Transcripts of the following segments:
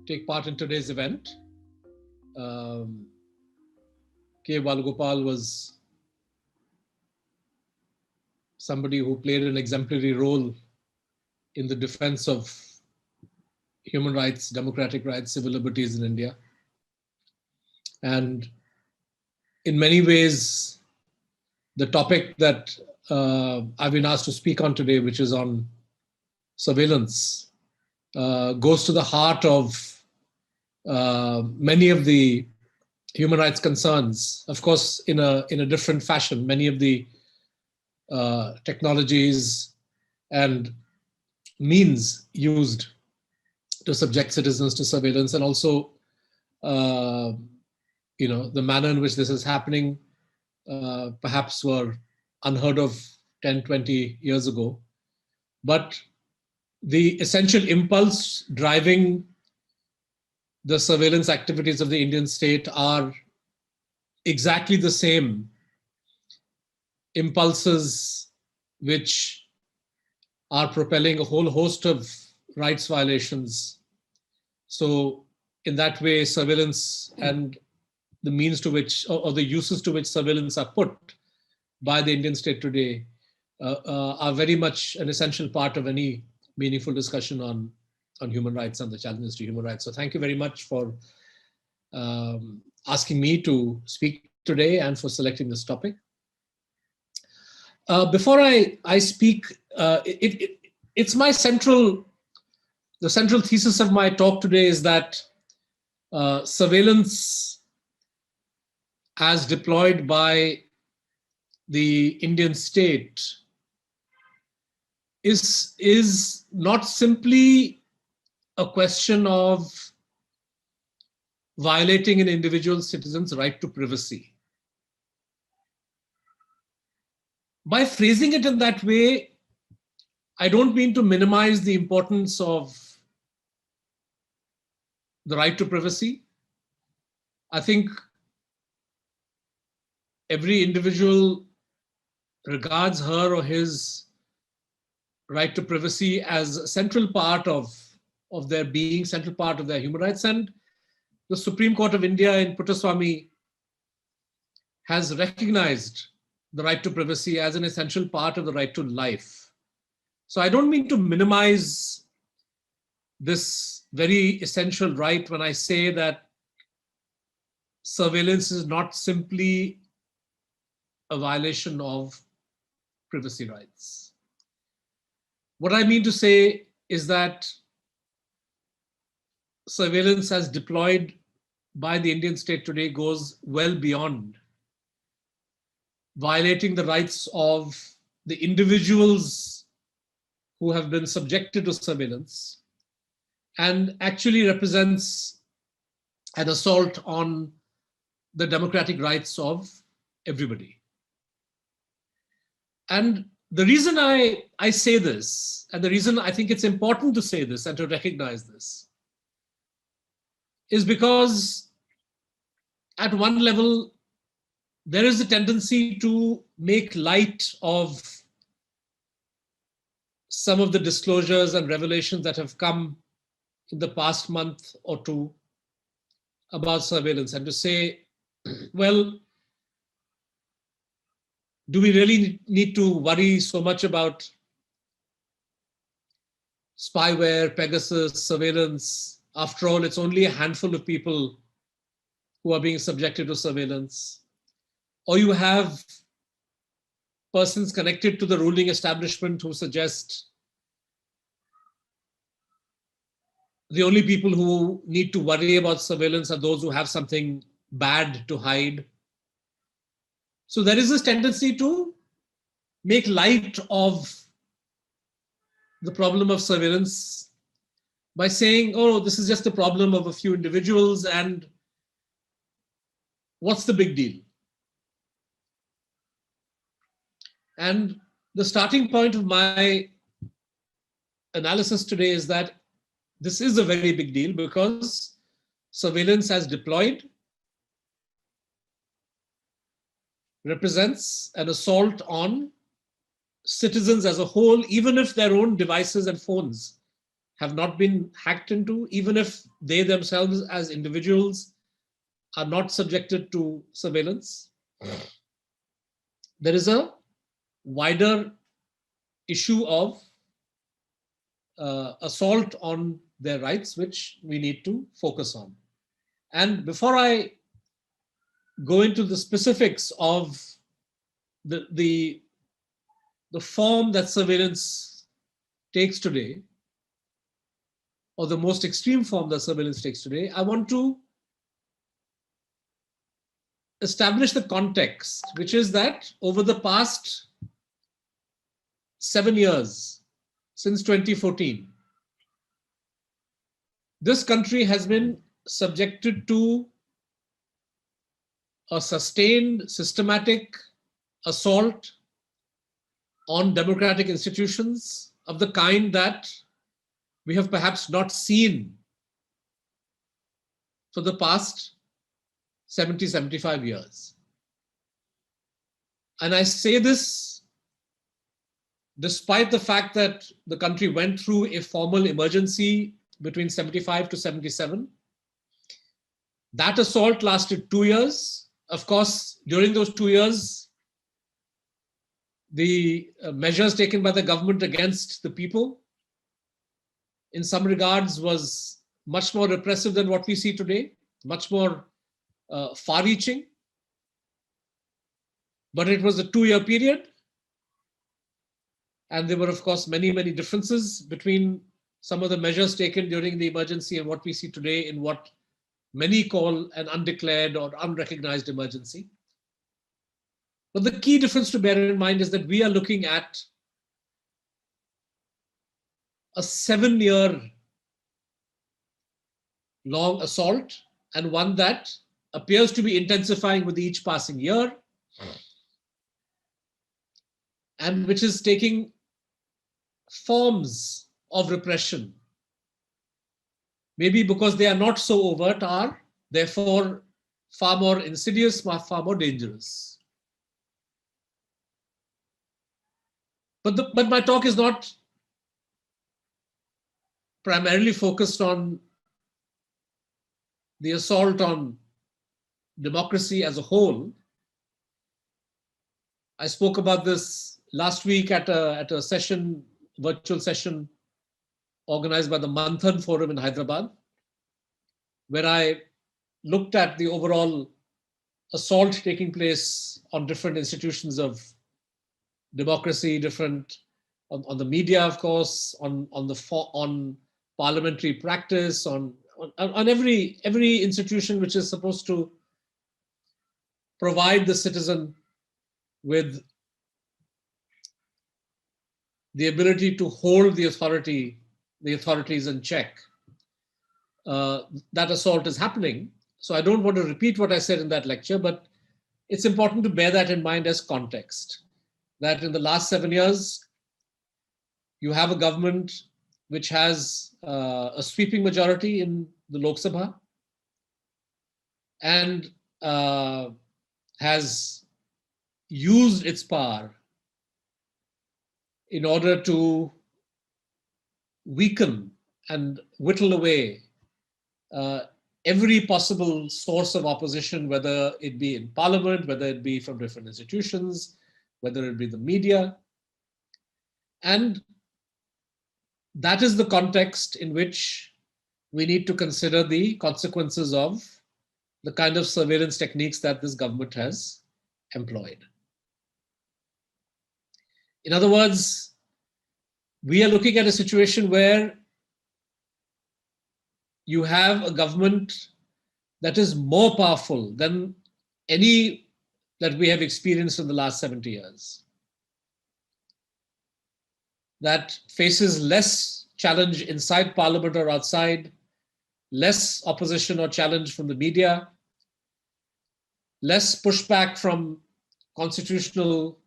take part in today's event. Balagopal was somebody who played an exemplary role in the defense of human rights, democratic rights, civil liberties in India. And in many ways, the topic that I've been asked to speak on today, which is on surveillance, goes to the heart of many of the human rights concerns. Of course, in a different fashion. Many of the technologies and means used to subject citizens to surveillance, and also the manner in which this is happening perhaps were unheard of 10, 20 years ago. But the essential impulse driving the surveillance activities of the Indian state are exactly the same impulses which are propelling a whole host of rights violations. So in that way, surveillance and the means to which, or the uses to which surveillance are put by the Indian state today are very much an essential part of any meaningful discussion on human rights and the challenges to human rights. So thank you very much for asking me to speak today and for selecting this topic. Before I speak, it's my the central thesis of my talk today is that surveillance as deployed by the Indian state is not simply a question of violating an individual citizen's right to privacy. By phrasing it in that way, I don't mean to minimize the importance of the right to privacy. I think every individual regards her or his right to privacy as a central part of their being, central part of their human rights. And the Supreme Court of India in Puttaswamy has recognized the right to privacy as an essential part of the right to life. So I don't mean to minimize this very essential right when I say that surveillance is not simply a violation of privacy rights. What I mean to say is that surveillance as deployed by the Indian state today goes well beyond violating the rights of the individuals who have been subjected to surveillance, and actually represents an assault on the democratic rights of everybody. And the reason I say this, and the reason I think it's important to say this and to recognize this, is because at one level, there is a tendency to make light of some of the disclosures and revelations that have come in the past month or two about surveillance, and to say, well, do we really need to worry so much about spyware, Pegasus, surveillance? After all, it's only a handful of people who are being subjected to surveillance. Or you have persons connected to the ruling establishment who suggest the only people who need to worry about surveillance are those who have something bad to hide. So there is this tendency to make light of the problem of surveillance by saying, oh, this is just a problem of a few individuals, and what's the big deal? And the starting point of my analysis today is that this is a very big deal, because surveillance as deployed represents an assault on citizens as a whole, even if their own devices and phones have not been hacked into, even if they themselves as individuals are not subjected to surveillance. There is a wider issue of assault on their rights, which we need to focus on. And before I go into the specifics of the form that surveillance takes today, or the most extreme form that surveillance takes today, I want to establish the context, which is that over the past 7 years, since 2014, this country has been subjected to a sustained, systematic assault on democratic institutions of the kind that we have perhaps not seen for the past 70, 75 years. And I say this despite the fact that the country went through a formal emergency between 75 to 77. That assault lasted 2 years. Of course, during those 2 years, the measures taken by the government against the people, in some regards, was much more repressive than what we see today, much more far-reaching. But it was a 2-year period. And there were, of course, many, many differences between some of the measures taken during the emergency and what we see today in what many call an undeclared or unrecognized emergency. But the key difference to bear in mind is that we are looking at a 7-year long assault, and one that appears to be intensifying with each passing year, and which is taking forms of repression, maybe because they are not so overt, are therefore far more insidious, far more dangerous. But my talk is not primarily focused on the assault on democracy as a whole. I spoke about this last week at a session, virtual session organized by the Manthan Forum in Hyderabad, where I looked at the overall assault taking place on different institutions of democracy, different on the media, of course, on parliamentary practice, on every institution which is supposed to provide the citizen with the ability to hold the authorities in check. That assault is happening. So I don't want to repeat what I said in that lecture, but it's important to bear that in mind as context. That in the last 7 years, you have a government which has a sweeping majority in the Lok Sabha and has used its power in order to weaken and whittle away every possible source of opposition, whether it be in parliament, whether it be from different institutions, whether it be the media. And that is the context in which we need to consider the consequences of the kind of surveillance techniques that this government has employed. In other words, we are looking at a situation where you have a government that is more powerful than any that we have experienced in the last 70 years, that faces less challenge inside parliament or outside, less opposition or challenge from the media, less pushback from constitutional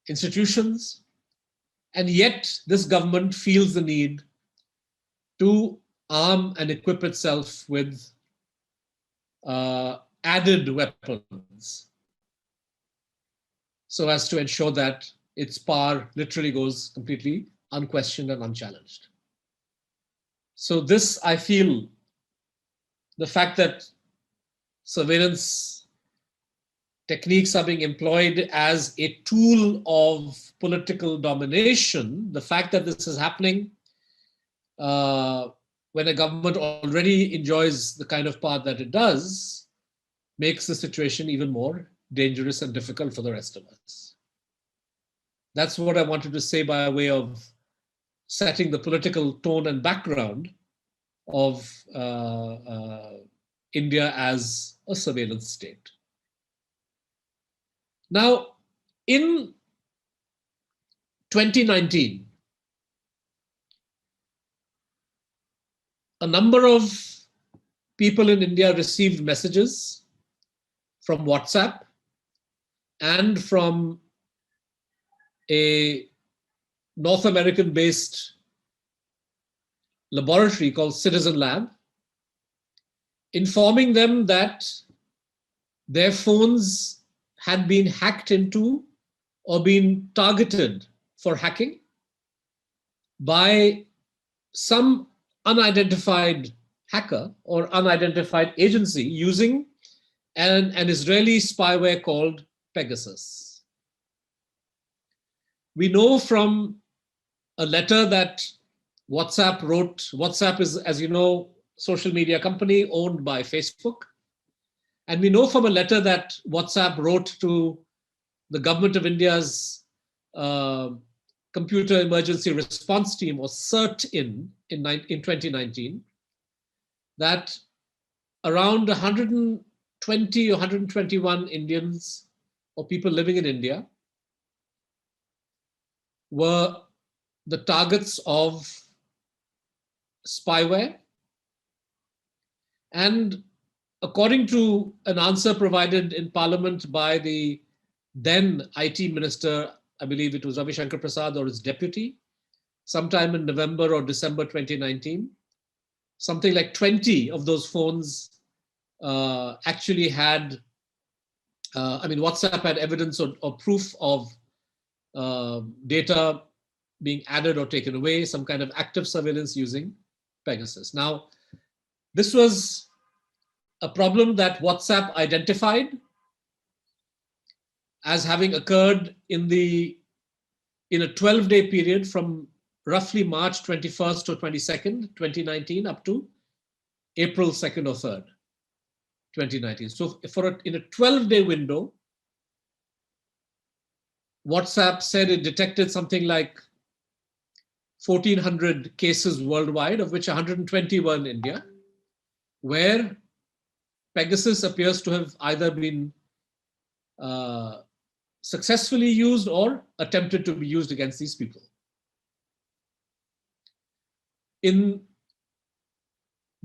institutions, and yet this government feels the need to arm and equip itself with added weapons so as to ensure that its power literally goes completely unquestioned and unchallenged. So this, I feel, the fact that surveillance techniques are being employed as a tool of political domination, the fact that this is happening when a government already enjoys the kind of power that it does, makes the situation even more dangerous and difficult for the rest of us. That's what I wanted to say by way of setting the political tone and background of India as a surveillance state. Now, in 2019, a number of people in India received messages from WhatsApp and from a North American-based laboratory called Citizen Lab, informing them that their phones had been hacked into or been targeted for hacking by some unidentified hacker or unidentified agency using an Israeli spyware called Pegasus. We know from a letter that WhatsApp wrote. WhatsApp is, as you know, social media company owned by Facebook. And we know from a letter that WhatsApp wrote to the government of India's Computer Emergency Response Team, or CERT, in 2019, that around 120 or 121 Indians or people living in India were the targets of spyware. And according to an answer provided in Parliament by the then IT Minister, I believe it was Ravi Shankar Prasad or his deputy, sometime in November or December 2019, something like 20 of those phones actually had, WhatsApp had evidence or proof of data being added or taken away, some kind of active surveillance using Pegasus. Now, this was a problem that WhatsApp identified as having occurred in a 12-day period from roughly March 21st or 22nd, 2019, up to April 2nd or 3rd, 2019. So in a 12-day window, WhatsApp said it detected something like 1,400 cases worldwide, of which 120 were in India, where Pegasus appears to have either been successfully used or attempted to be used against these people. In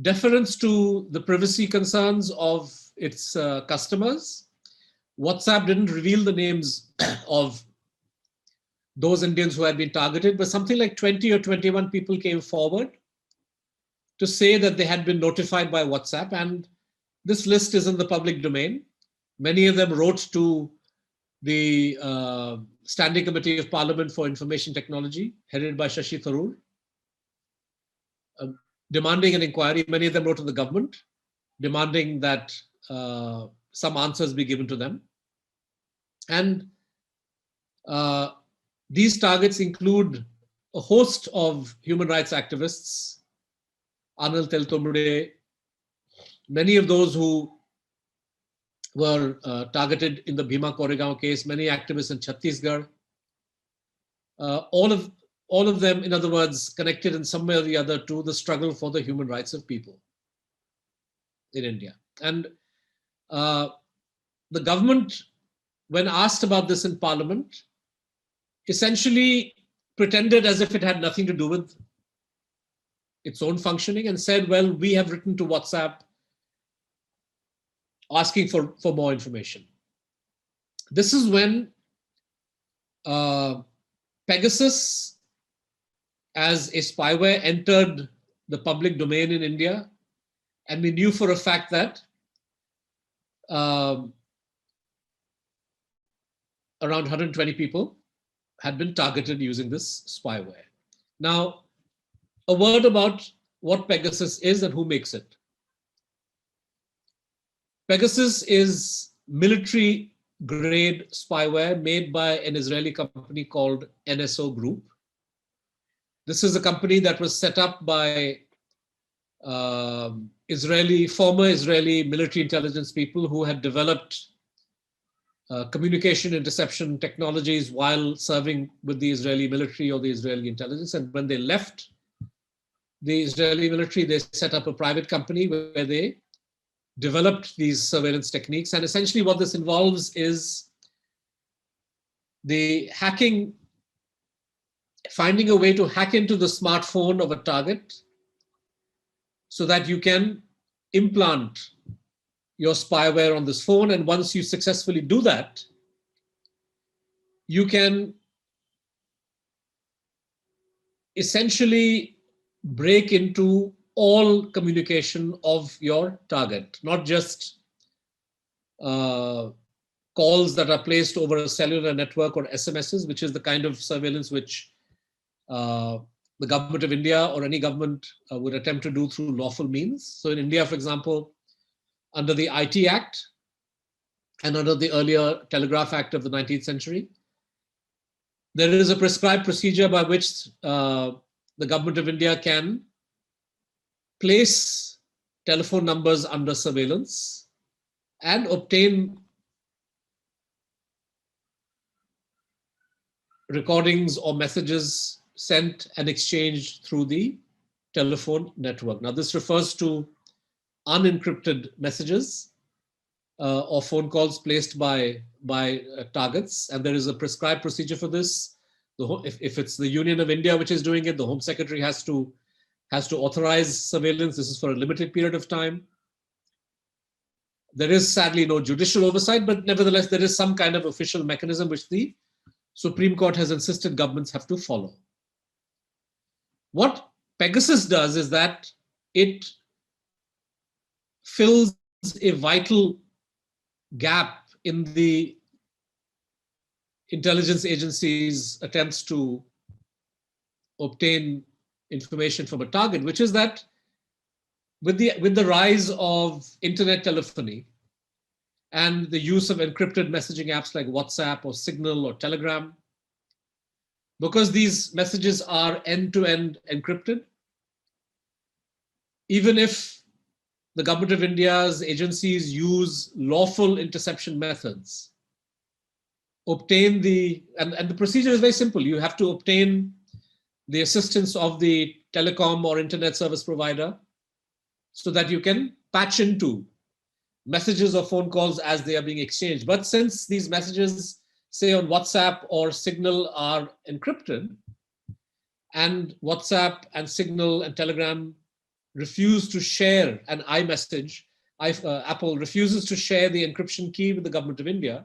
deference to the privacy concerns of its customers, WhatsApp didn't reveal the names of those Indians who had been targeted, but something like 20 or 21 people came forward to say that they had been notified by WhatsApp, and this list is in the public domain. Many of them wrote to the Standing Committee of Parliament for Information Technology, headed by Shashi Tharoor, demanding an inquiry. Many of them wrote to the government, demanding that some answers be given to them. And these targets include a host of human rights activists, Anil Teltumde, many of those who were targeted in the Bhima Koregaon case, many activists in Chhattisgarh, all of them, in other words, connected in some way or the other to the struggle for the human rights of people in India. And the government, when asked about this in Parliament, essentially pretended as if it had nothing to do with its own functioning and said, well, we have written to WhatsApp asking for more information. This is when Pegasus as a spyware entered the public domain in India, and we knew for a fact that around 120 people had been targeted using this spyware. Now, a word about what Pegasus is and who makes it. Pegasus is military-grade spyware made by an Israeli company called NSO Group. This is a company that was set up by former Israeli military intelligence people who had developed communication interception technologies while serving with the Israeli military or the Israeli intelligence. And when they left the Israeli military, they set up a private company where they developed these surveillance techniques. And essentially what this involves is the hacking, finding a way to hack into the smartphone of a target so that you can implant your spyware on this phone. And once you successfully do that, you can essentially break into all communication of your target, not just calls that are placed over a cellular network or SMSs, which is the kind of surveillance which the government of India or any government would attempt to do through lawful means. So in India, for example, under the IT Act and under the earlier Telegraph Act of the 19th century, there is a prescribed procedure by which the government of India can place telephone numbers under surveillance and obtain recordings or messages sent and exchanged through the telephone network. Now, this refers to unencrypted messages or phone calls placed by targets, and there is a prescribed procedure for this. If it's the Union of India which is doing it, the Home Secretary has to authorize surveillance. This is for a limited period of time. There is sadly no judicial oversight, but nevertheless, there is some kind of official mechanism which the Supreme Court has insisted governments have to follow. What Pegasus does is that it fills a vital gap in the intelligence agency's attempts to obtain information from a target, which is that with the rise of internet telephony and the use of encrypted messaging apps like WhatsApp or Signal or Telegram, because these messages are end-to-end encrypted, even if the government of India's agencies use lawful interception methods, and the procedure is very simple. You have to obtain the assistance of the telecom or internet service provider so that you can patch into messages or phone calls as they are being exchanged. But since these messages, say on WhatsApp or Signal, are encrypted, and WhatsApp and Signal and Telegram refuse to share an iMessage, Apple refuses to share the encryption key with the government of India,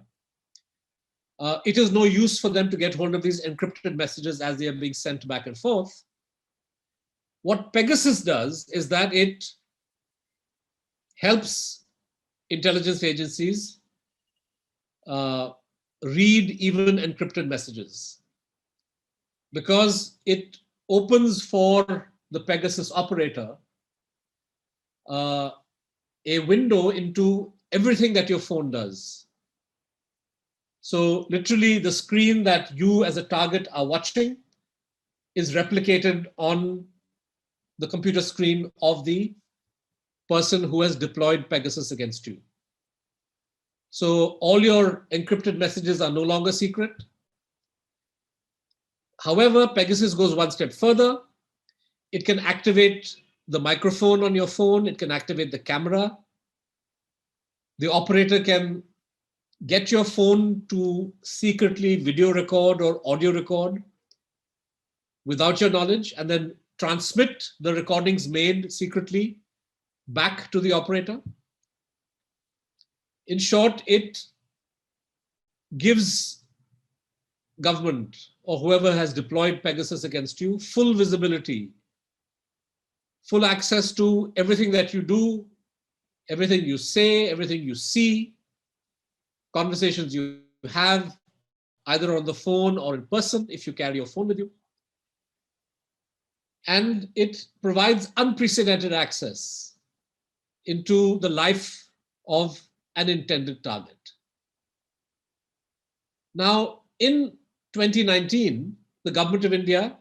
it is no use for them to get hold of these encrypted messages as they are being sent back and forth. What Pegasus does is that it helps intelligence agencies read even encrypted messages, because it opens for the Pegasus operator a window into everything that your phone does. So literally the screen that you as a target are watching is replicated on the computer screen of the person who has deployed Pegasus against you. So all your encrypted messages are no longer secret. However, Pegasus goes one step further. It can activate the microphone on your phone. It can activate the camera. The operator can get your phone to secretly video record or audio record without your knowledge, and then transmit the recordings made secretly back to the operator. In short, it gives government or whoever has deployed Pegasus against you full visibility, full access to everything that you do, everything you say, everything you see, conversations you have, either on the phone or in person, if you carry your phone with you. and it provides unprecedented access into the life of an intended target. Now, in 2019, the government of India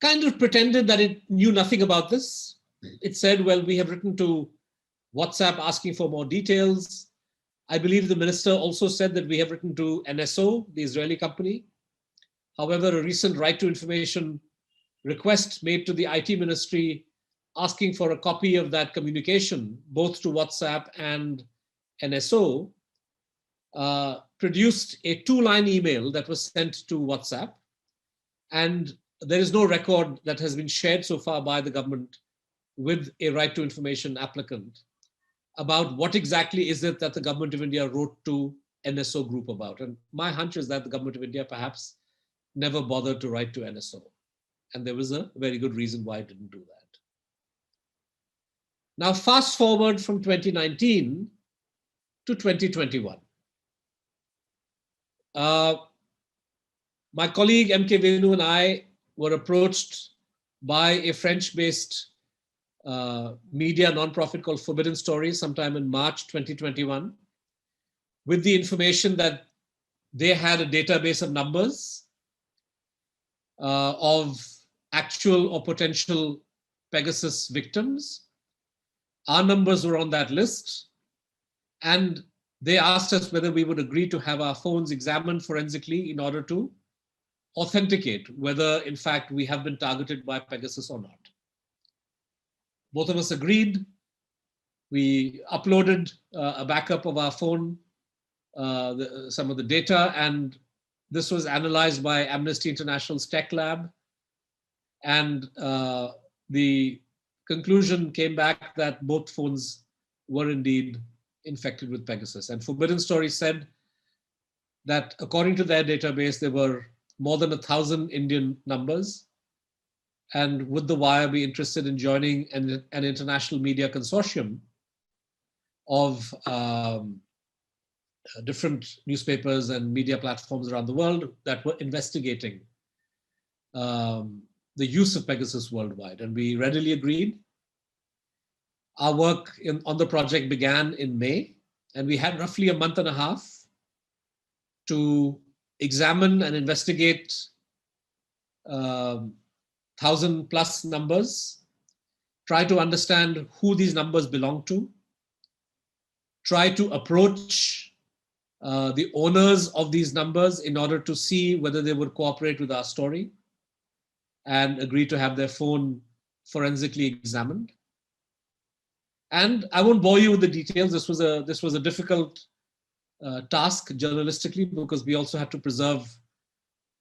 kind of pretended that it knew nothing about this. It said, well, we have written to WhatsApp asking for more details. I believe the minister also said that we have written to NSO, the Israeli company. However, a recent right to information request made to the IT ministry asking for a copy of that communication, both to WhatsApp and NSO, produced a 2-line email that was sent to WhatsApp. And there is no record that has been shared so far by the government with a right to information applicant about what exactly is it that the government of India wrote to NSO group about. And my hunch is that the government of India perhaps never bothered to write to NSO. And there was a very good reason why it didn't do that. Now, fast forward from 2019 to 2021. My colleague M.K. Venu and I were approached by a French-based media nonprofit called Forbidden Stories sometime in March 2021 with the information that they had a database of numbers of actual or potential Pegasus victims. Our numbers were on that list, and they asked us whether we would agree to have our phones examined forensically in order to authenticate whether, in fact, we have been targeted by Pegasus or not. Both of us agreed. We uploaded a backup of our phone, some of the data, and this was analyzed by Amnesty International's Tech Lab. And the conclusion came back that both phones were indeed infected with Pegasus. And Forbidden Stories said that according to their database, there were more than 1,000 Indian numbers. And would the Wire be interested in joining an international media consortium of different newspapers and media platforms around the world that were investigating the use of Pegasus worldwide? And we readily agreed. Our work on the project began in May, and we had roughly a month and a half to examine and investigate 1,000+ numbers, try to understand who these numbers belong to, try to approach the owners of these numbers in order to see whether they would cooperate with our story and agree to have their phone forensically examined. And I won't bore you with the details. This was a difficult task journalistically, because we also had to preserve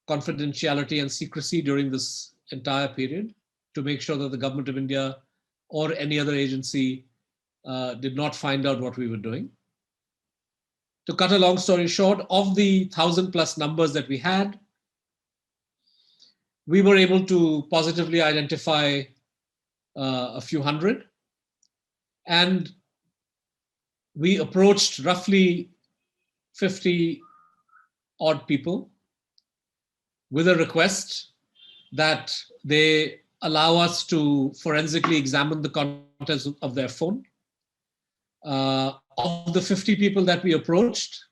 confidentiality and secrecy during this entire period to make sure that the government of India or any other agency did not find out what we were doing. To cut a long story short, of the 1,000+ numbers that we had, we were able to positively identify a few hundred. And we approached roughly 50 odd people with a request that they allow us to forensically examine the contents of their phone. Of the 50 people that we approached,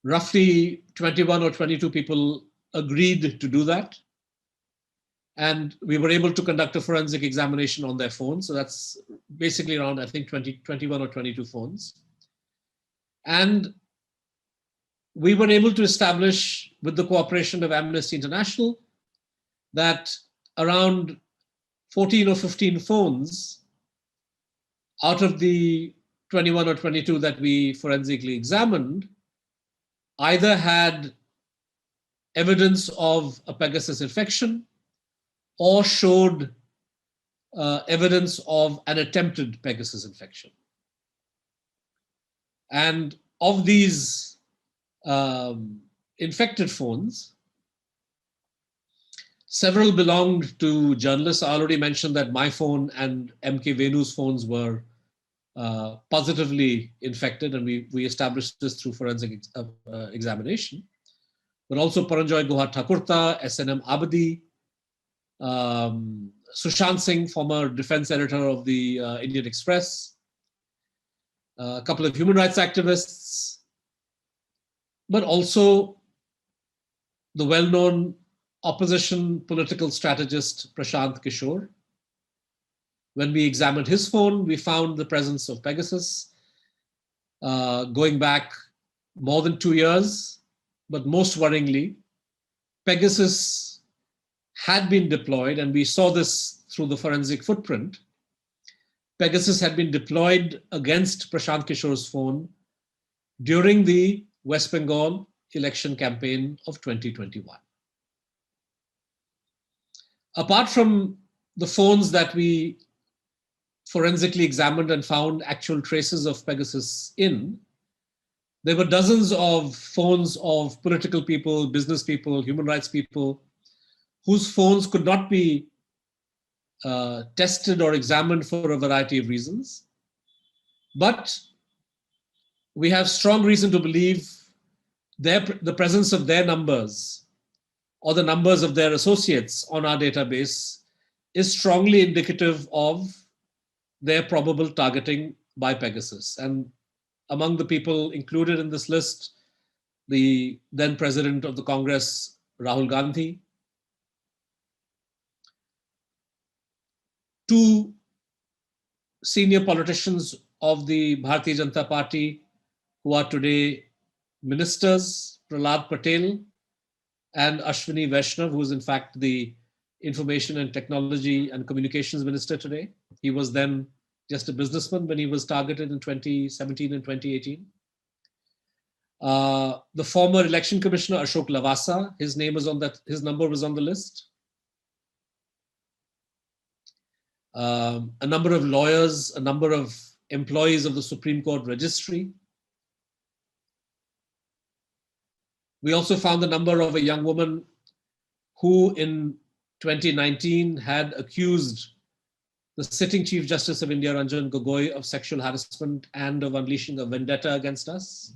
roughly 21 or 22 people agreed to do that. And we were able to conduct a forensic examination on their phones. So that's basically around, I think, 21 or 22 phones. And we were able to establish, with the cooperation of Amnesty International, that around 14 or 15 phones out of the 21 or 22 that we forensically examined either had evidence of a Pegasus infection or showed evidence of an attempted Pegasus infection. And of these infected phones, several belonged to journalists. I already mentioned that my phone and M.K. Venu's phones were positively infected, and we established this through forensic examination. but also Paranjoy Guha Thakurta, SNM Abadi, Sushant Singh, former defense editor of the Indian Express, a couple of human rights activists, but also the well-known opposition political strategist Prashant Kishore. When we examined his phone, we found the presence of Pegasus going back more than 2 years, but most worryingly, Pegasus had been deployed, and we saw this through the forensic footprint. Pegasus had been deployed against Prashant Kishore's phone during the West Bengal election campaign of 2021. Apart from the phones that we forensically examined and found actual traces of Pegasus in, there were dozens of phones of political people, business people, human rights people, whose phones could not be tested or examined for a variety of reasons. But we have strong reason to believe the presence of their numbers or the numbers of their associates on our database is strongly indicative of their probable targeting by Pegasus. And among the people included in this list, the then president of the Congress, Rahul Gandhi, two senior politicians of the Bharatiya Janata Party who are today ministers, Prahlad Patel and Ashwini Vaishnav, who is in fact the Information and Technology and Communications Minister today. He was then just a businessman when he was targeted in 2017 and 2018. The former election commissioner, Ashok Lavasa, his number was on the list. A number of lawyers, a number of employees of the Supreme Court Registry. We also found the number of a young woman who in 2019 had accused the sitting Chief Justice of India, Ranjan Gogoi, of sexual harassment and of unleashing a vendetta against us.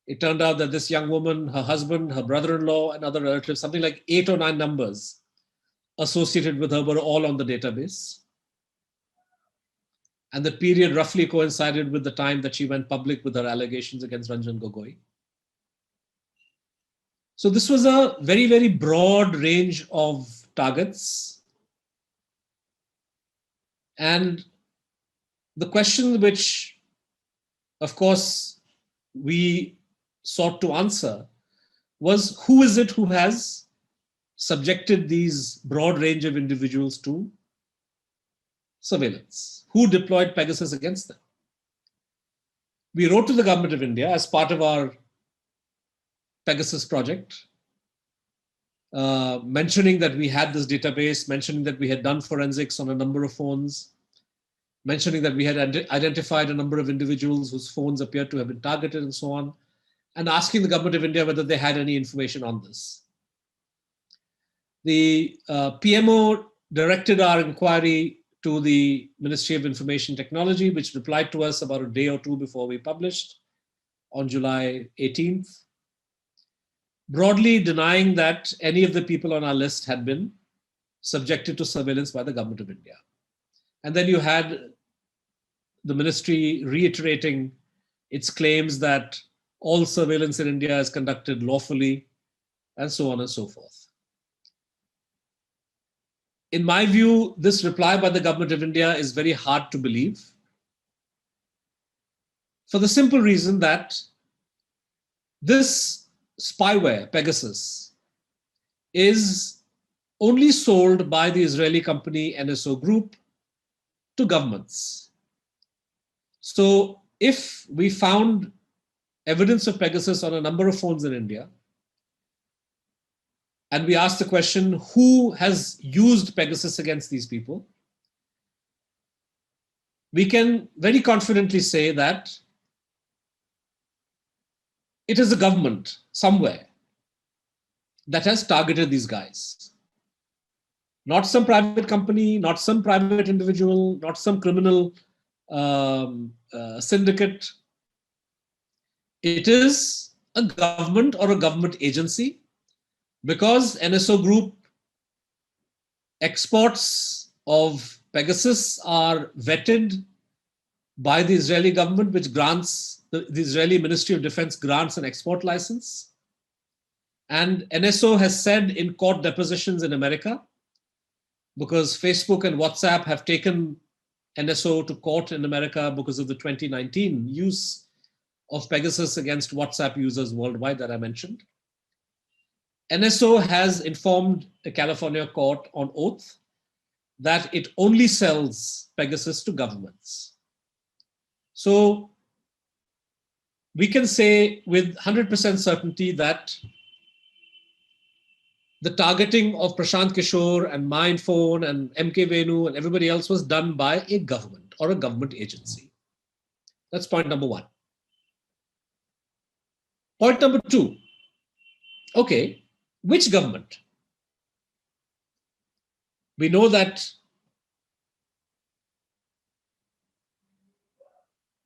It turned out that this young woman, her husband, her brother-in-law, and other relatives, something like 8 or 9 numbers associated with her were all on the database. And the period roughly coincided with the time that she went public with her allegations against Ranjan Gogoi. So this was a very, very broad range of targets. And the question which, of course, we sought to answer was, who is it who has subjected these broad range of individuals to surveillance? Who deployed Pegasus against them? We wrote to the government of India as part of our Pegasus project, mentioning that we had this database, mentioning that we had done forensics on a number of phones, mentioning that we had identified a number of individuals whose phones appeared to have been targeted and so on, and asking the government of India whether they had any information on this. The PMO directed our inquiry to the Ministry of Information Technology, which replied to us about a day or two before we published on July 18th, broadly denying that any of the people on our list had been subjected to surveillance by the government of India. And then you had the ministry reiterating its claims that all surveillance in India is conducted lawfully, and so on and so forth. In my view, this reply by the government of India is very hard to believe, for the simple reason that this spyware, Pegasus, is only sold by the Israeli company NSO Group to governments. So if we found evidence of Pegasus on a number of phones in India, and we asked the question, who has used Pegasus against these people? We can very confidently say that it is the government somewhere that has targeted these guys. Not some private company, not some private individual, not some criminal syndicate. It is a government or a government agency, because NSO Group exports of Pegasus are vetted by the Israeli government, which grants, the Israeli Ministry of Defense grants an export license. And NSO has said in court depositions in America, because Facebook and WhatsApp have taken NSO to court in America because of the 2019 use of Pegasus against WhatsApp users worldwide that I mentioned. NSO has informed a California court on oath that it only sells Pegasus to governments. So we can say with 100% certainty that the targeting of Prashant Kishore and Mindphone and MK Venu and everybody else was done by a government or a government agency. That's point number one. Point number two, okay, which government? We know that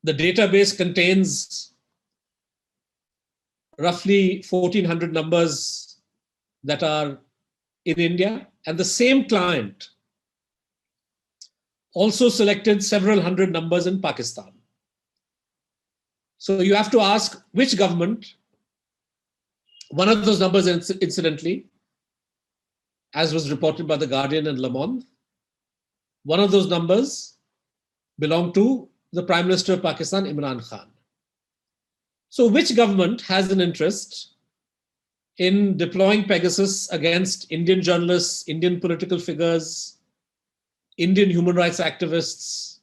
the database contains roughly 1,400 numbers that are in India, and the same client also selected several hundred numbers in Pakistan. So you have to ask which government. One of those numbers, incidentally, as was reported by The Guardian and Le Monde, one of those numbers belonged to the Prime Minister of Pakistan, Imran Khan. So which government has an interest in deploying Pegasus against Indian journalists, Indian political figures, Indian human rights activists,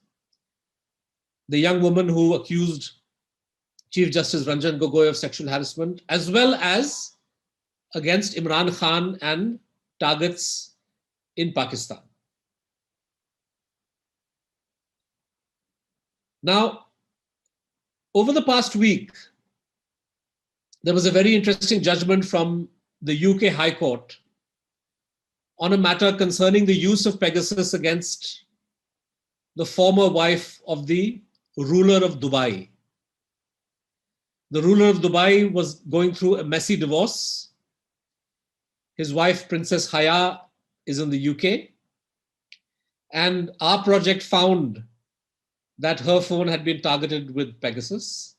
the young woman who accused Chief Justice Ranjan Gogoi of sexual harassment, as well as against Imran Khan and targets in Pakistan? Now, over the past week, there was a very interesting judgment from the UK High Court on a matter concerning the use of Pegasus against the former wife of the ruler of Dubai. The ruler of Dubai was going through a messy divorce. His wife, Princess Haya, is in the UK. And our project found that her phone had been targeted with Pegasus.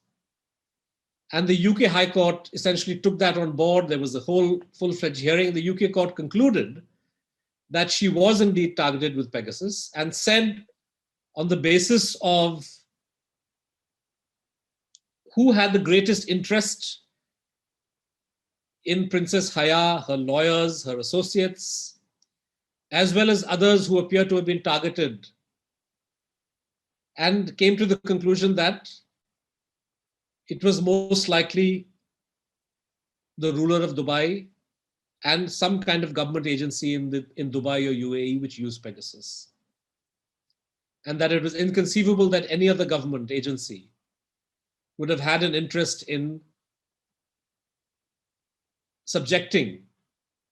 And the UK High Court essentially took that on board. There was a whole full-fledged hearing. The UK court concluded that she was indeed targeted with Pegasus and said, on the basis of who had the greatest interest in Princess Haya, her lawyers, her associates, as well as others who appear to have been targeted, and came to the conclusion that it was most likely the ruler of Dubai and some kind of government agency in Dubai or UAE which used Pegasus. And that it was inconceivable that any other government agency would have had an interest in subjecting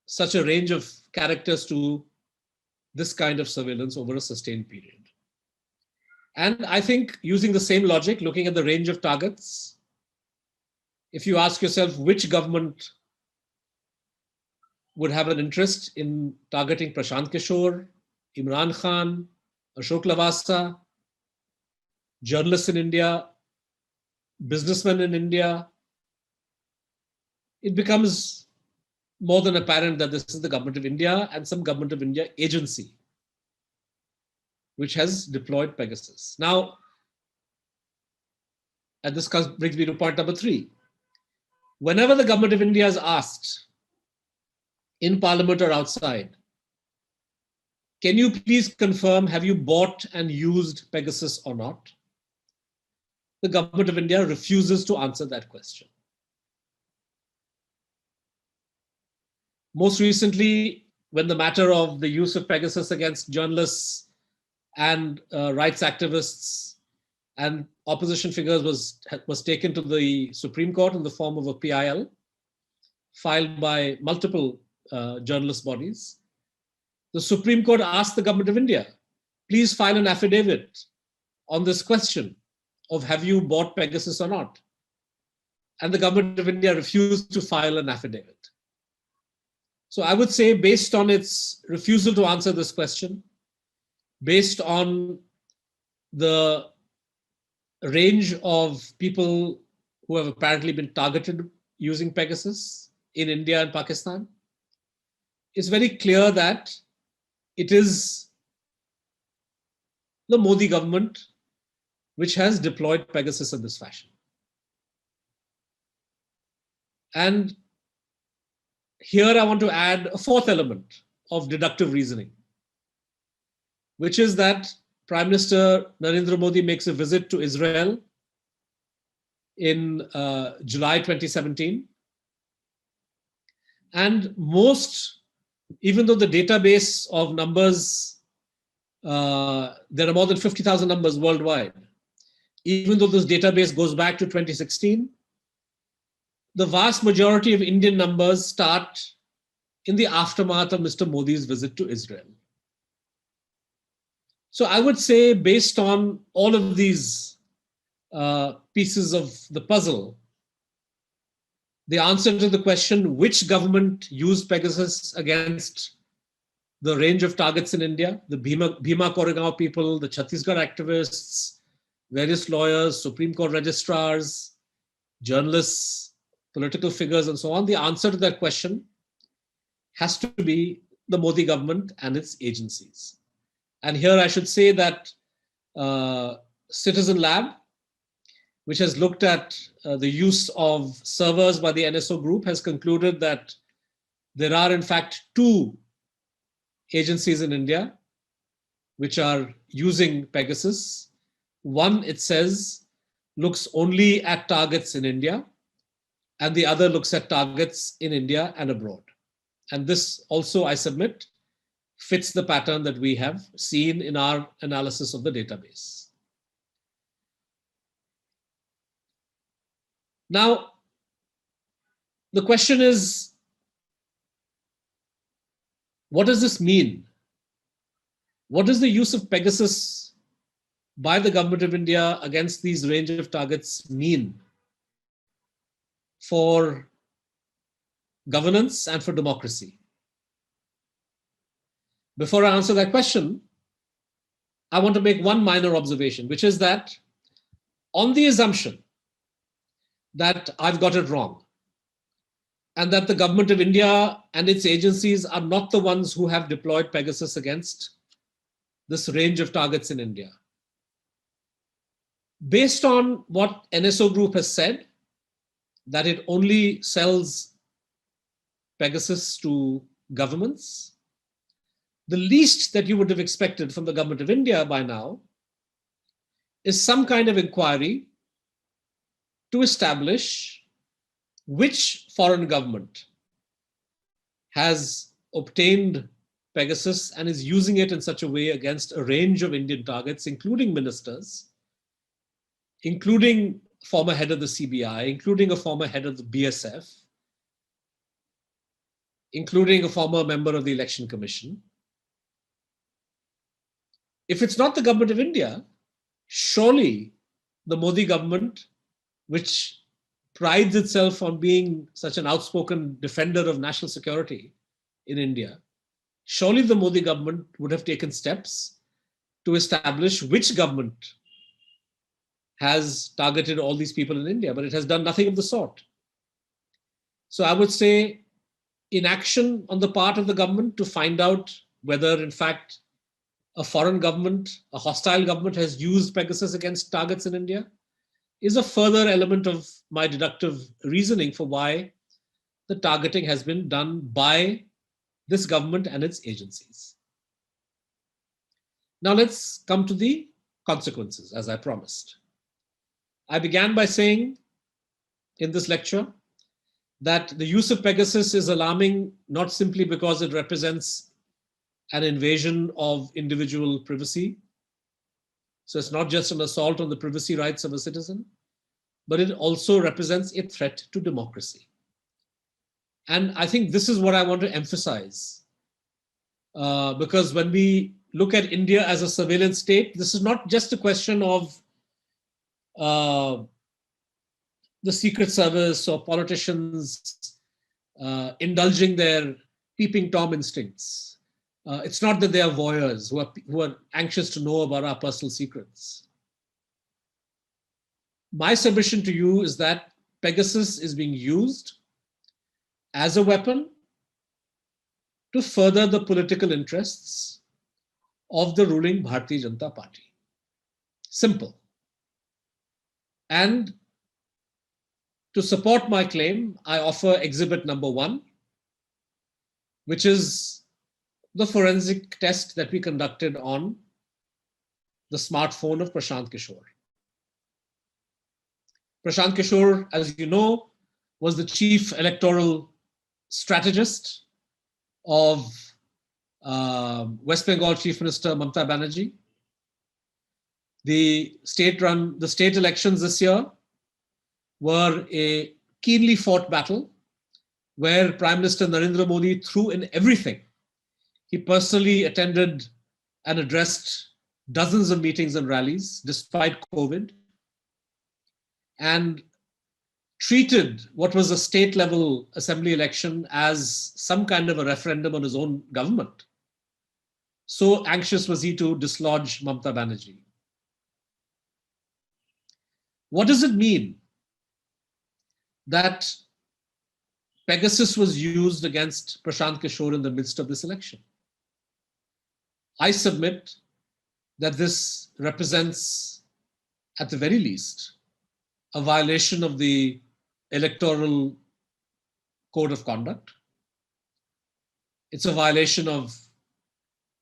such a range of characters to this kind of surveillance over a sustained period. And I think using the same logic, looking at the range of targets, if you ask yourself which government would have an interest in targeting Prashant Kishore, Imran Khan, Ashok Lavasa, journalists in India, businessmen in India, it becomes more than apparent that this is the government of India and some government of India agency which has deployed Pegasus. Now, and this brings me to point number 3. Whenever the government of India is asked in parliament or outside, can you please confirm, have you bought and used Pegasus or not? The government of India refuses to answer that question. Most recently, when the matter of the use of Pegasus against journalists and rights activists and opposition figures was taken to the Supreme Court in the form of a PIL filed by multiple journalist bodies, the Supreme Court asked the government of India, please file an affidavit on this question of have you bought Pegasus or not? and the government of India refused to file an affidavit. So I would say, based on its refusal to answer this question, based on the range of people who have apparently been targeted using Pegasus in India and Pakistan, it's very clear that it is the Modi government which has deployed Pegasus in this fashion. And here I want to add a fourth element of deductive reasoning, which is that Prime Minister Narendra Modi makes a visit to Israel in July 2017. And even though the database of numbers, there are more than 50,000 numbers worldwide, even though this database goes back to 2016, the vast majority of Indian numbers start in the aftermath of Mr. Modi's visit to Israel. So I would say, based on all of these pieces of the puzzle, the answer to the question, which government used Pegasus against the range of targets in India, the Bhima Koregaon people, the Chhattisgarh activists, various lawyers, Supreme Court registrars, journalists, political figures, and so on, the answer to that question has to be the Modi government and its agencies. And here I should say that Citizen Lab, which has looked at the use of servers by the NSO group, has concluded that there are in fact two agencies in India which are using Pegasus. One, it says, looks only at targets in India, and the other looks at targets in India and abroad. And this also, I submit, fits the pattern that we have seen in our analysis of the database. Now, the question is, what does this mean? What does the use of Pegasus by the government of India against these range of targets mean for governance and for democracy? Before I answer that question, I want to make one minor observation, which is that on the assumption that I've got it wrong, and that the government of India and its agencies are not the ones who have deployed Pegasus against this range of targets in India. Based on what NSO Group has said, that it only sells Pegasus to governments, the least that you would have expected from the government of India by now is some kind of inquiry to establish which foreign government has obtained Pegasus and is using it in such a way against a range of Indian targets, including ministers, including former head of the CBI, including a former head of the BSF, including a former member of the Election Commission. If it's not the government of India, surely the Modi government, which prides itself on being such an outspoken defender of national security in India, surely the Modi government would have taken steps to establish which government has targeted all these people in India, but it has done nothing of the sort. So I would say inaction on the part of the government to find out whether, in fact, a foreign government, a hostile government has used Pegasus against targets in India is a further element of my deductive reasoning for why the targeting has been done by this government and its agencies. Now let's come to the consequences, as I promised. I began by saying in this lecture that the use of Pegasus is alarming, not simply because it represents an invasion of individual privacy. So it's not just an assault on the privacy rights of a citizen, but it also represents a threat to democracy. And I think this is what I want to emphasize, because when we look at India as a surveillance state, this is not just a question of the Secret Service or politicians indulging their peeping Tom instincts. It's not that they are voyeurs who are anxious to know about our personal secrets. My submission to you is that Pegasus is being used as a weapon to further the political interests of the ruling Bharatiya Janata Party. Simple. And to support my claim, I offer exhibit number 1, which is the forensic test that we conducted on the smartphone of Prashant Kishore. Prashant Kishore, as you know, was the chief electoral strategist of West Bengal Chief Minister Mamata Banerjee. The state elections this year were a keenly fought battle where Prime Minister Narendra Modi threw in everything. He personally attended and addressed dozens of meetings and rallies despite COVID, and treated what was a state-level assembly election as some kind of a referendum on his own government. So anxious was he to dislodge Mamata Banerjee. What does it mean that Pegasus was used against Prashant Kishore in the midst of this election? I submit that this represents, at the very least, a violation of the Electoral Code of Conduct. It's a violation of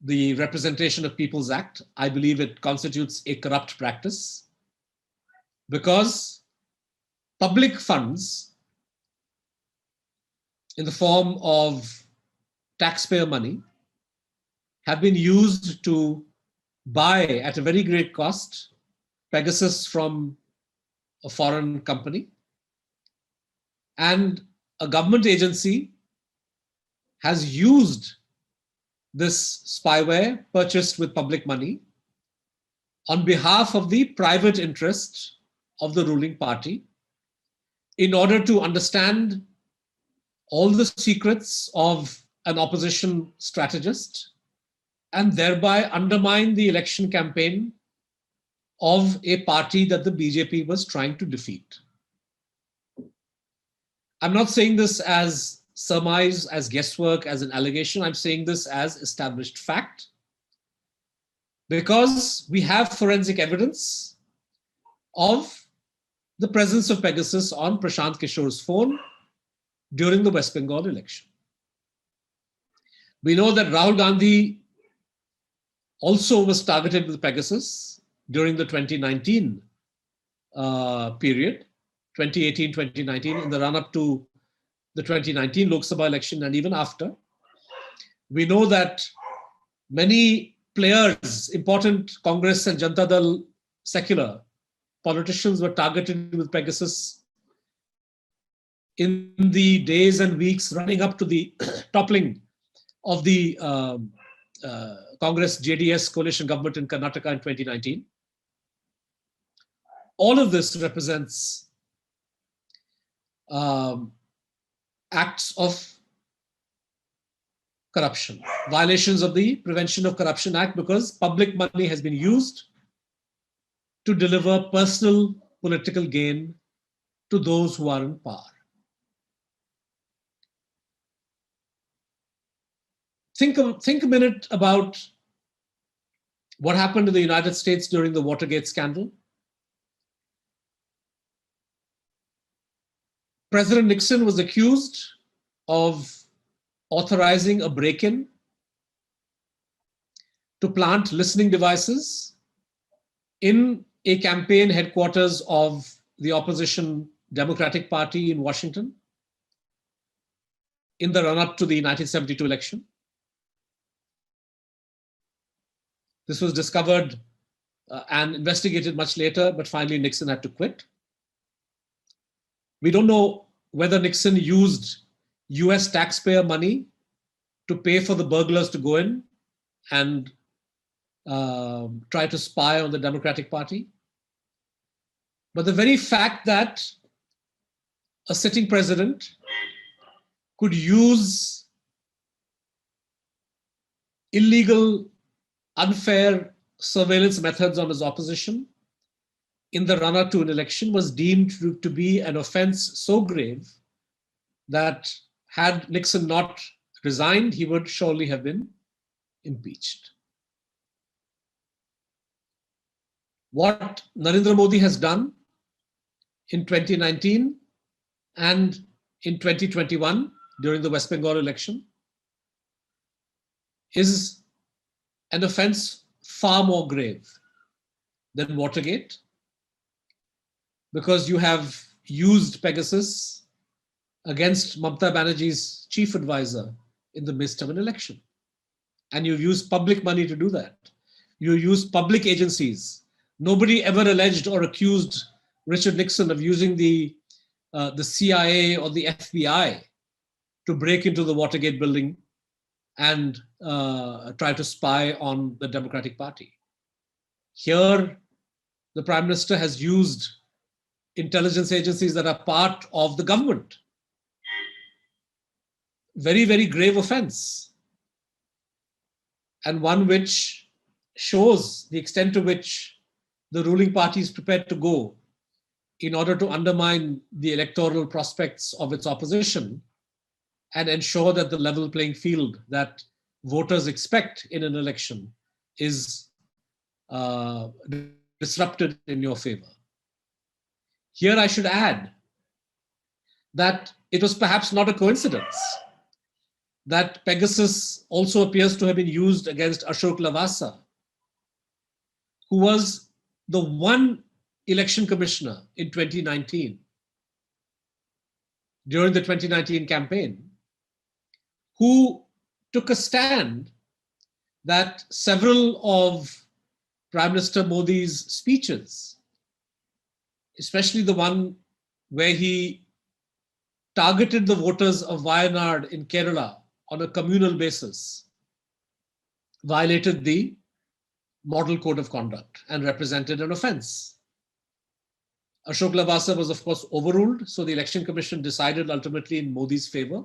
the Representation of People's Act. I believe it constitutes a corrupt practice because public funds in the form of taxpayer money have been used to buy at a very great cost Pegasus from a foreign company. And a government agency has used this spyware purchased with public money on behalf of the private interest of the ruling party in order to understand all the secrets of an opposition strategist and thereby undermine the election campaign of a party that the BJP was trying to defeat. I'm not saying this as surmise, as guesswork, as an allegation. I'm saying this as established fact because we have forensic evidence of the presence of Pegasus on Prashant Kishore's phone during the West Bengal election. We know that Rahul Gandhi also was targeted with Pegasus during the 2019 period, 2018-2019, in the run-up to the 2019 Lok Sabha election and even after. We know that many players, important Congress and Janata Dal secular politicians were targeted with Pegasus in the days and weeks running up to the toppling of the Congress JDS coalition government in Karnataka in 2019. All of this represents acts of corruption, violations of the Prevention of Corruption Act, because public money has been used to deliver personal political gain to those who are in power. Think a minute about what happened in the United States during the Watergate scandal. President Nixon was accused of authorizing a break-in to plant listening devices in a campaign headquarters of the opposition Democratic Party in Washington in the run-up to the 1972 election. This was discovered and investigated much later, but finally Nixon had to quit. We don't know whether Nixon used US taxpayer money to pay for the burglars to go in and try to spy on the Democratic Party. But the very fact that a sitting president could use illegal, unfair surveillance methods on his opposition in the run-up to an election was deemed to be an offense so grave that had Nixon not resigned, he would surely have been impeached. What Narendra Modi has done in 2019 and in 2021 during the West Bengal election is an offense far more grave than Watergate, because you have used Pegasus against Mamata Banerjee's chief advisor in the midst of an election. And you've used public money to do that. You used public agencies. Nobody ever alleged or accused Richard Nixon of using the CIA or the FBI to break into the Watergate building and try to spy on the Democratic Party. Here, the Prime Minister has used intelligence agencies that are part of the government. Very, very grave offense. And one which shows the extent to which the ruling party is prepared to go in order to undermine the electoral prospects of its opposition and ensure that the level playing field that voters expect in an election is disrupted in your favor. Here I should add that it was perhaps not a coincidence that Pegasus also appears to have been used against Ashok Lavasa, who was the one election commissioner in 2019, during the 2019 campaign, who took a stand that several of Prime Minister Modi's speeches, especially the one where he targeted the voters of Wayanad in Kerala on a communal basis, violated the model code of conduct and represented an offense. Ashok Lavasa was, of course, overruled, so the Election Commission decided ultimately in Modi's favor.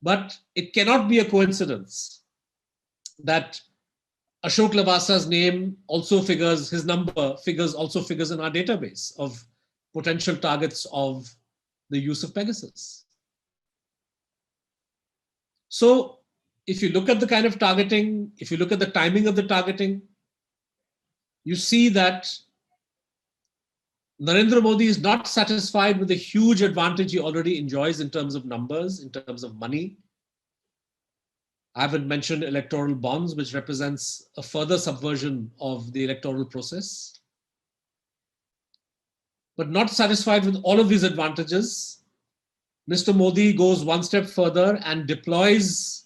But it cannot be a coincidence that Ashok Lavasa's name also figures, his number also figures in our database of potential targets of the use of Pegasus. So if you look at the kind of targeting, if you look at the timing of the targeting, you see that Narendra Modi is not satisfied with the huge advantage he already enjoys in terms of numbers, in terms of money. I haven't mentioned electoral bonds, which represents a further subversion of the electoral process. But not satisfied with all of these advantages, Mr. Modi goes one step further and deploys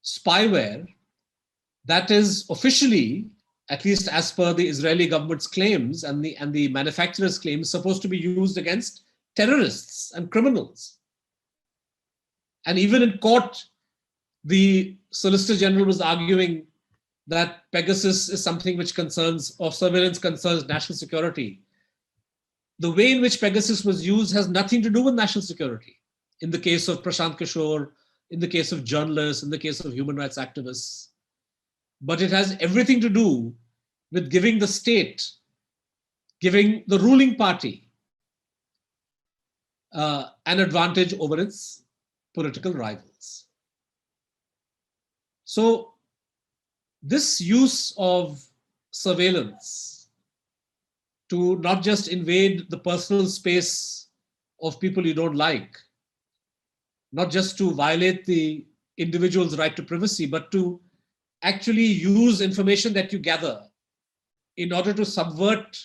spyware that is officially, at least as per the Israeli government's claims and the manufacturer's claims, supposed to be used against terrorists and criminals. And even in court, the Solicitor General was arguing that Pegasus is something which concerns, or surveillance concerns, national security. The way in which Pegasus was used has nothing to do with national security. In the case of Prashant Kishore, in the case of journalists, in the case of human rights activists. But it has everything to do with giving the state, giving the ruling party an advantage over its political rivals. So this use of surveillance to not just invade the personal space of people you don't like, not just to violate the individual's right to privacy, but to actually use information that you gather in order to subvert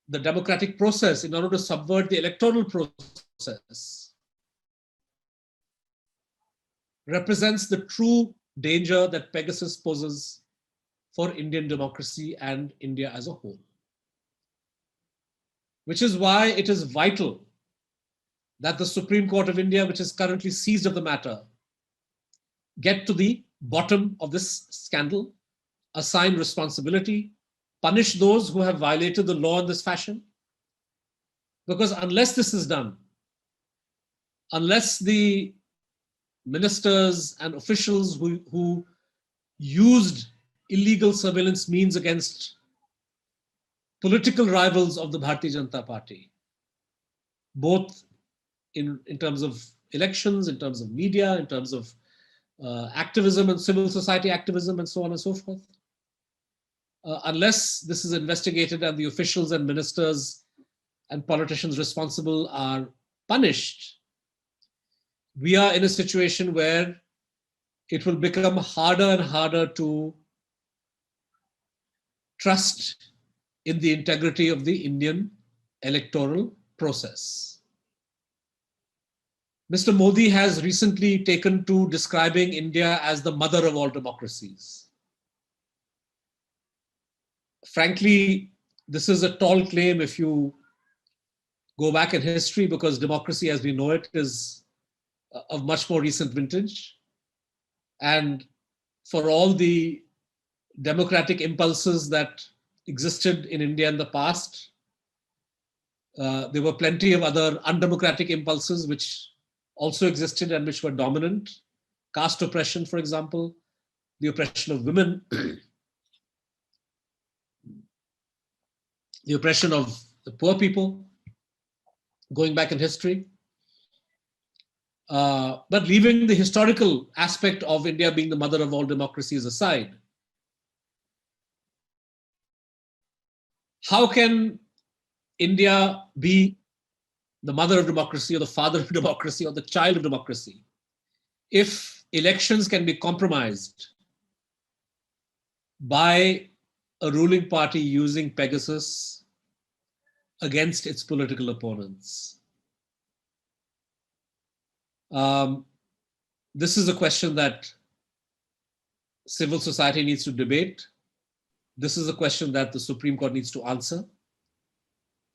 the democratic process, in order to subvert the electoral process, represents the true danger that Pegasus poses for Indian democracy and India as a whole. Which is why it is vital that the Supreme Court of India, which is currently seized of the matter, get to the bottom of this scandal, assign responsibility, punish those who have violated the law in this fashion. Because unless this is done, unless the ministers and officials who used illegal surveillance means against political rivals of the Bharatiya Janata Party, both in terms of elections, in terms of media, in terms of activism and civil society activism and so on and so forth. Unless this is investigated and the officials and ministers and politicians responsible are punished, we are in a situation where it will become harder and harder to trust in the integrity of the Indian electoral process. Mr. Modi has recently taken to describing India as the mother of all democracies. Frankly, this is a tall claim if you go back in history, because democracy as we know it is of much more recent vintage. And for all the democratic impulses that existed in India in the past, there were plenty of other undemocratic impulses which also existed and which were dominant. Caste oppression, for example, the oppression of women, the oppression of the poor people, going back in history. But leaving the historical aspect of India being the mother of all democracies aside, how can India be the mother of democracy or the father of democracy or the child of democracy if elections can be compromised by a ruling party using Pegasus against its political opponents? This is a question that civil society needs to debate. This is a question that the Supreme Court needs to answer.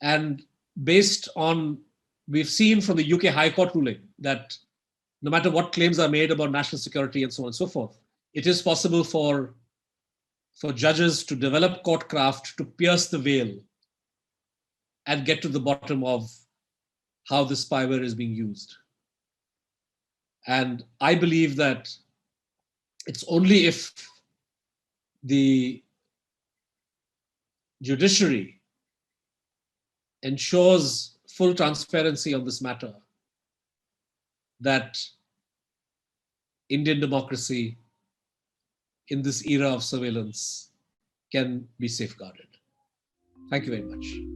And based on, we've seen from the UK High Court ruling that no matter what claims are made about national security and so on and so forth, it is possible for judges to develop courtcraft to pierce the veil and get to the bottom of how this spyware is being used. And I believe that it's only if the judiciary ensures full transparency on this matter that Indian democracy in this era of surveillance can be safeguarded. Thank you very much.